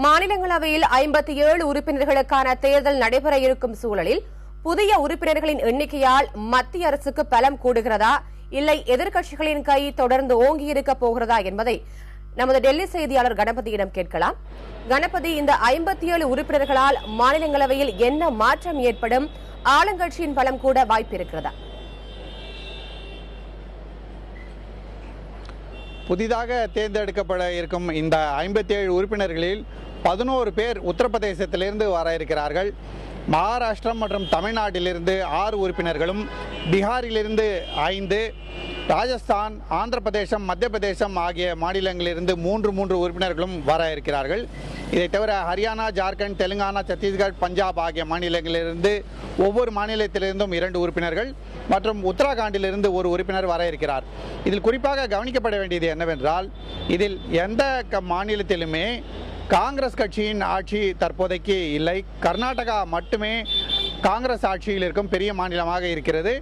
மாநிலங்களவையில் 57 உறுப்பினர்களுக்கான தேர்தல் நடைபெற இருக்கும் சூழலில் புதிய உறுப்பினர்களின் எண்ணிக்கையால் மத்திய அரசுக்கு பலம் கூடுகிறதா இல்லை எதிர்க்கட்சிகளின் கை தொடர்ந்து ஓங்கியிருக்க போகிறதா என்பதை நமது டெல்லி செய்தியாளர் கணபதியிடம் கேட்கலாம். கணபதி, இந்த 57 உறுப்பினர்களால் மாநிலங்களவையில் என்ன மாற்றம் ஏற்படும்? ஆளுங்கட்சியின் பலம் கூட வாய்ப்பு இருக்கிறதா? புதிதாக தேர்ந்தெடுக்கப்பட இருக்கும் இந்த 57 உறுப்பினர்களில் 11 பேர் உத்தரப்பிரதேசத்திலிருந்து வர இருக்கிறார்கள். மகாராஷ்டிரம் மற்றும் தமிழ்நாட்டிலிருந்து 6 உறுப்பினர்களும், பீகாரிலிருந்து 5, ராஜஸ்தான், ஆந்திர பிரதேசம், மத்திய பிரதேசம் ஆகிய மாநிலங்களிலிருந்து 3 உறுப்பினர்களும் வர இருக்கிறார்கள். இதை தவிர ஹரியானா, ஜார்க்கண்ட், தெலுங்கானா, சத்தீஸ்கர், பஞ்சாப் ஆகிய மாநிலங்களிலிருந்து ஒவ்வொரு மாநிலத்திலிருந்தும் 2 உறுப்பினர்கள் மற்றும் உத்தராகண்டிலிருந்து 1 உறுப்பினர் வர இருக்கிறார். இதில் குறிப்பாக கவனிக்கப்பட வேண்டியது என்னவென்றால், இதில் எந்த மாநிலத்திலுமே காங்கிரஸ் கட்சியின் ஆட்சி தற்போதைக்கு இல்லை. கர்நாடகா மட்டுமே காங்கிரஸ் ஆட்சியில் இருக்கும் பெரிய மாநிலமாக இருக்கிறது.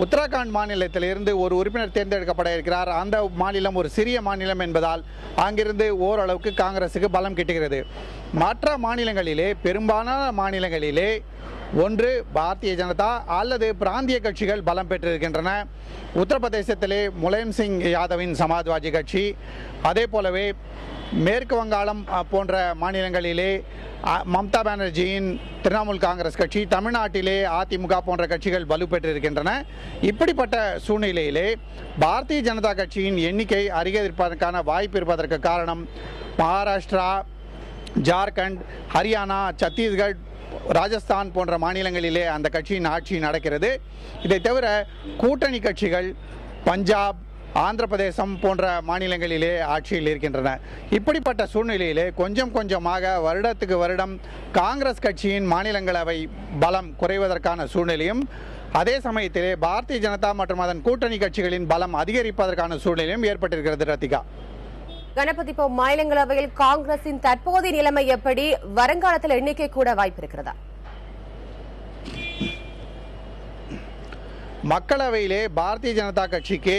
உத்தராகண்ட் மாநிலத்திலிருந்து 1 உறுப்பினர் தேர்ந்தெடுக்கப்பட இருக்கிறார். அந்த மாநிலம் ஒரு சிறிய மாநிலம் என்பதால் அங்கிருந்து ஓரளவுக்கு காங்கிரசுக்கு பலம் கிட்டுகிறது. மற்ற மாநிலங்களிலே, பெரும்பாலான மாநிலங்களிலே ஒன்று பாரதிய ஜனதா அல்லது பிராந்திய கட்சிகள் பலம் பெற்றிருக்கின்றன. உத்தரப்பிரதேசத்திலே முலாயம் சிங் யாதவின் சமாஜ்வாதி கட்சி, அதே போலவே மேற்கு வங்காளம் போன்ற மாநிலங்களிலே மம்தா பானர்ஜியின் திரிணாமுல் காங்கிரஸ் கட்சி, தமிழ்நாட்டிலே அதிமுக போன்ற கட்சிகள் வலுப்பெற்றிருக்கின்றன. இப்படிப்பட்ட சூழ்நிலையிலே பாரதிய ஜனதா கட்சியின் எண்ணிக்கை அதிகரிப்பதற்கான வாய்ப்பு இருப்பதற்கு காரணம் மகாராஷ்டிரா, ஜார்க்கண்ட், ஹரியானா, சத்தீஸ்கர், ராஜஸ்தான் போன்ற மாநிலங்களிலே அந்த கட்சியின் ஆட்சி நடக்கிறது. இதை தவிர கூட்டணி கட்சிகள் பஞ்சாப், ஆந்திர பிரதேசம் போன்ற மாநிலங்களிலே ஆட்சியில் இருக்கின்றன. இப்படிப்பட்ட சூழ்நிலையிலே கொஞ்சம் கொஞ்சமாக வருடத்துக்கு வருடம் காங்கிரஸ் கட்சியின் மாநிலங்களவை பலம் குறைவதற்கான சூழ்நிலையும், அதே சமயத்திலே பாரதிய ஜனதா மற்றும் அதன் கூட்டணி கட்சிகளின் பலம் அதிகரிப்பதற்கான சூழ்நிலையும் ஏற்பட்டிருக்கிறது. ரத்திகா, கணபதி, இப்போ மாநிலங்களவையில் காங்கிரசின் தற்போதைய நிலைமை எப்படி? வருங்காலத்தில் எண்ணிக்கை கூட வாய்ப்பு இருக்கிறதா? மக்களவையிலே பாரதிய ஜனதா கட்சிக்கு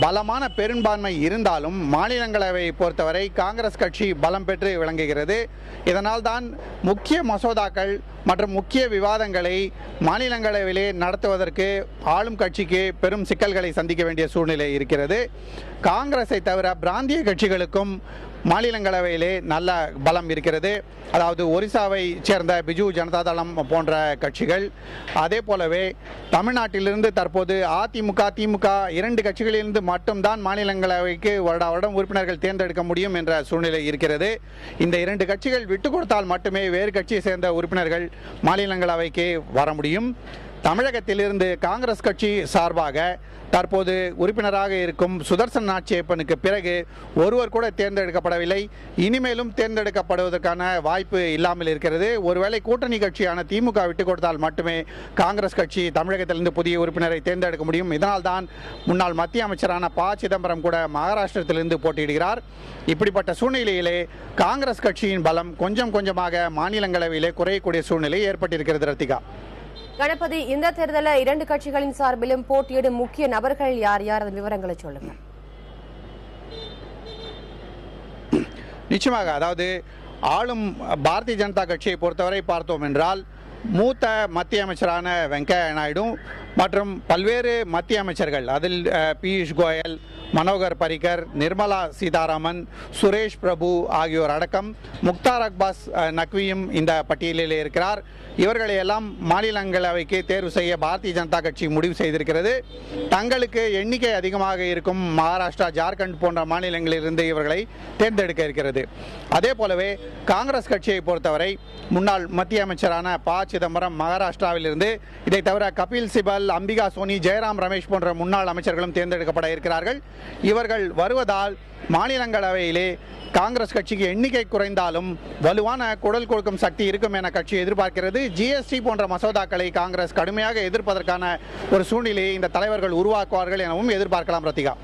பலமான பெரும்பான்மை இருந்தாலும் மாநிலங்களவையை பொறுத்தவரை காங்கிரஸ் கட்சி பலம் பெற்று விளங்குகிறது. இதனால் தான் முக்கிய மசோதாக்கள் மற்றும் முக்கிய விவாதங்களை மாநிலங்களவையிலே நடத்துவதற்கு ஆளும் கட்சிக்கு பெரும் சிக்கல்களை சந்திக்க வேண்டிய சூழ்நிலை இருக்கிறது. காங்கிரஸை தவிர பிராந்திய கட்சிகளுக்கும் மாநிலங்களவையிலே நல்ல பலம் இருக்கிறது. அதாவது ஒரிசாவை சேர்ந்த பிஜு ஜனதா தளம் போன்ற கட்சிகள், அதே போலவே தமிழ்நாட்டிலிருந்து தற்போது அதிமுக, திமுக 2 கட்சிகளிலிருந்து மட்டும்தான் மாநிலங்களவைக்கு வருடம் உறுப்பினர்கள் தேர்ந்தெடுக்க முடியும் என்ற சூழ்நிலை இருக்கிறது. இந்த 2 கட்சிகள் விட்டு கொடுத்தால் மட்டுமே வேறு கட்சியை சேர்ந்த உறுப்பினர்கள் மாநிலங்களவைக்கு வர முடியும். தமிழகத்திலிருந்து காங்கிரஸ் கட்சி சார்பாக தற்போது உறுப்பினராக இருக்கும் சுதர்சன் நாச்சியப்பனுக்கு பிறகு ஒருவர் கூட தேர்ந்தெடுக்கப்படவில்லை. இனிமேலும் தேர்ந்தெடுக்கப்படுவதற்கான வாய்ப்பு இல்லாமல் இருக்கிறது. ஒருவேளை கூட்டணி கட்சியான திமுக விட்டுக் கொடுத்தால் மட்டுமே காங்கிரஸ் கட்சி தமிழகத்திலிருந்து புதிய உறுப்பினரை தேர்ந்தெடுக்க முடியும். இதனால் தான் முன்னாள் மத்திய அமைச்சரான ப. சிதம்பரம் கூட மகாராஷ்டிரத்திலிருந்து போட்டியிடுகிறார். இப்படிப்பட்ட சூழ்நிலையிலே காங்கிரஸ் கட்சியின் பலம் கொஞ்சம் கொஞ்சமாக மாநிலங்களவையிலே குறையக்கூடிய சூழ்நிலை ஏற்பட்டிருக்கிறது. ரத்திகா, கணபதி, இந்த தேர்தலில் 2 கட்சிகளின் சார்பிலும் போட்டியிடும் முக்கிய நபர்கள் யார் யார்? அதன் விவரங்களை சொல்லுங்க. நிச்சயமாக, அதாவது ஆளும் பாரதிய ஜனதா கட்சியை பொறுத்தவரை பார்த்தோம் என்றால் மூத்த மத்திய அமைச்சரான வெங்கையா நாயுடு மற்றும் பல்வேறு மத்திய அமைச்சர்கள், அதில் பியூஷ் கோயல், மனோகர் பரிக்கர், நிர்மலா சீதாராமன், சுரேஷ் பிரபு ஆகியோர் அடக்கம் முக்தார் அப்பாஸ் நக்வியும் இந்த பட்டியலில் இருக்கிறார். இவர்களை எல்லாம் மாநிலங்களவைக்கு தேர்வு செய்ய பாரதிய ஜனதா கட்சி முடிவு செய்திருக்கிறது. தங்களுக்கு எண்ணிக்கை அதிகமாக இருக்கும் மகாராஷ்டிரா, ஜார்க்கண்ட் போன்ற மாநிலங்களிலிருந்து இவர்களை தேர்ந்தெடுக்க இருக்கிறது. அதே போலவே காங்கிரஸ் கட்சியை பொறுத்தவரை முன்னாள் மத்திய அமைச்சரான ப. சிதம்பரம் மகாராஷ்டிராவிலிருந்து, இதை தவிர கபில் சிபல், அம்பிகா சோனி, ஜெயராம் ரமேஷ் போன்ற முன்னாள் அமைச்சர்களும் தேர்ந்தெடுக்கப்பட இருக்கிறார்கள். இவர்கள் வருவதால் மாநிலங்களவையிலே காங்கிரஸ் கட்சிக்கு எண்ணிக்கை குறைந்தாலும் வலுவான குரல் கொடுக்கும் சக்தி இருக்கும் என கட்சி எதிர்பார்க்கிறது. ஜிஎஸ்டி போன்ற மசோதாக்களை காங்கிரஸ் கடுமையாக எதிர்ப்பதற்கான ஒரு சூழ்நிலையை இந்த தலைவர்கள் உருவாக்குவார்கள் எனவும் எதிர்பார்க்கலாம். ரத்திகா.